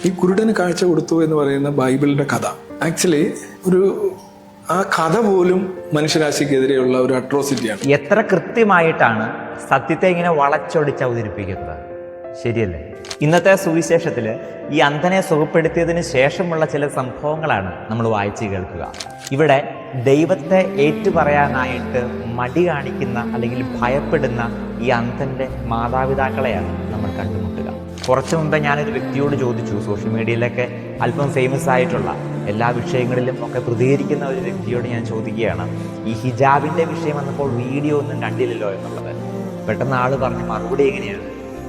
ഈ കുരുടന് കാഴ്ച കൊടുത്തു എന്ന് പറയുന്ന ബൈബിളിന്റെ കഥ ആക്ച്വലി ആ കഥ പോലും മനുഷ്യരാശിക്കെതിരെയുള്ള ഒരു അട്രോസിറ്റിയാണ്. എത്ര കൃത്യമായിട്ടാണ് സത്യത്തെ ഇങ്ങനെ വളച്ചൊടിച്ച് അവതരിപ്പിക്കുന്നത്, ശരിയല്ലേ? ഇന്നത്തെ സുവിശേഷത്തിൽ ഈ അന്ധനെ സുഖപ്പെടുത്തിയതിന് ശേഷമുള്ള ചില സംഭവങ്ങളാണ് നമ്മൾ വായിച്ച് കേൾക്കുക. ഇവിടെ ദൈവത്തെ ഏറ്റുപറയാനായിട്ട് മടി കാണിക്കുന്ന അല്ലെങ്കിൽ ഭയപ്പെടുന്ന ഈ അന്ധൻ്റെ മാതാപിതാക്കളെയാണ് നമ്മൾ കണ്ടുമുട്ടുക. കുറച്ചു മുമ്പ് ഞാനൊരു വ്യക്തിയോട് ചോദിച്ചു, സോഷ്യൽ മീഡിയയിലൊക്കെ അല്പം ഫേമസ് ആയിട്ടുള്ള എല്ലാ വിഷയങ്ങളിലും ഒക്കെ പ്രതികരിക്കുന്ന ഒരു വ്യക്തിയോട് ഞാൻ ചോദിക്കുകയാണ്, ഈ ഹിജാബിൻ്റെ വിഷയം വന്നപ്പോൾ വീഡിയോ ഒന്നും കണ്ടില്ലല്ലോ എന്നുള്ളത്. പെട്ടെന്ന് ആൾ പറഞ്ഞ മറുപടി എങ്ങനെയാണ്,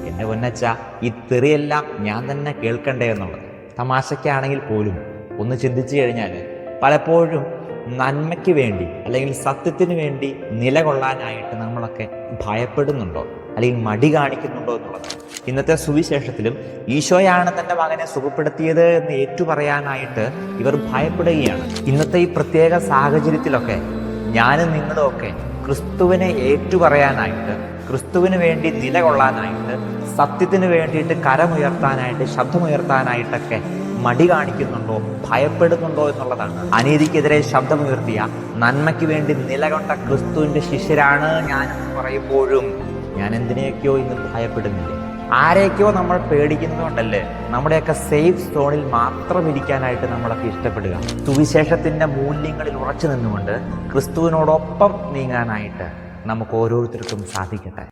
എന്നെ പൊന്നച്ച, ഈ തെറിയെല്ലാം ഞാൻ തന്നെ കേൾക്കണ്ടേ എന്നുള്ളത്. തമാശയ്ക്കാണെങ്കിൽ പോലും ഒന്ന് ചിന്തിച്ചു കഴിഞ്ഞാൽ പലപ്പോഴും നന്മയ്ക്ക് വേണ്ടി അല്ലെങ്കിൽ സത്യത്തിന് വേണ്ടി നിലകൊള്ളാനായിട്ട് നമ്മളൊക്കെ ഭയപ്പെടുന്നുണ്ടോ അല്ലെങ്കിൽ മടി കാണിക്കുന്നുണ്ടോ എന്നുള്ളത്. ഇന്നത്തെ സുവിശേഷത്തിലും ഈശോയാണ് തൻ്റെ മകനെ സുഖപ്പെടുത്തിയത് എന്ന് ഏറ്റുപറയാനായിട്ട് ഇവർ ഭയപ്പെടുകയാണ്. ഇന്നത്തെ ഈ പ്രത്യേക സാഹചര്യത്തിലൊക്കെ ഞാനും നിങ്ങളും ഒക്കെ ക്രിസ്തുവിനെ ഏറ്റുപറയാനായിട്ട്, ക്രിസ്തുവിന് വേണ്ടി നിലകൊള്ളാനായിട്ട്, സത്യത്തിന് വേണ്ടിയിട്ട് കരമുയർത്താനായിട്ട്, ശബ്ദമുയർത്താനായിട്ടൊക്കെ മടി കാണിക്കുന്നുണ്ടോ, ഭയപ്പെടുന്നുണ്ടോ എന്നുള്ളതാണ്. അനീതിക്കെതിരെ ശബ്ദമുയർത്തിയ, നന്മയ്ക്ക് വേണ്ടി നിലകൊണ്ട ക്രിസ്തുവിൻ്റെ ശിഷ്യരാണ് ഞാനെന്ന് പറയുമ്പോഴും ഞാൻ എന്തിനെയൊക്കെയോ ഇന്ന് ഭയപ്പെടുന്നില്ലേ? ആരെയൊക്കെയോ നമ്മൾ പേടിക്കുന്നതുകൊണ്ടല്ലേ നമ്മുടെയൊക്കെ സേഫ് സോണിൽ മാത്രം ഇരിക്കാനായിട്ട് നമ്മളൊക്കെ ഇഷ്ടപ്പെടുക. സുവിശേഷത്തിൻ്റെ മൂല്യങ്ങളിൽ ഉറച്ചു നിന്നുകൊണ്ട് ക്രിസ്തുവിനോടൊപ്പം നീങ്ങാനായിട്ട് നമുക്ക് ഓരോരുത്തർക്കും സാധിക്കട്ടെ.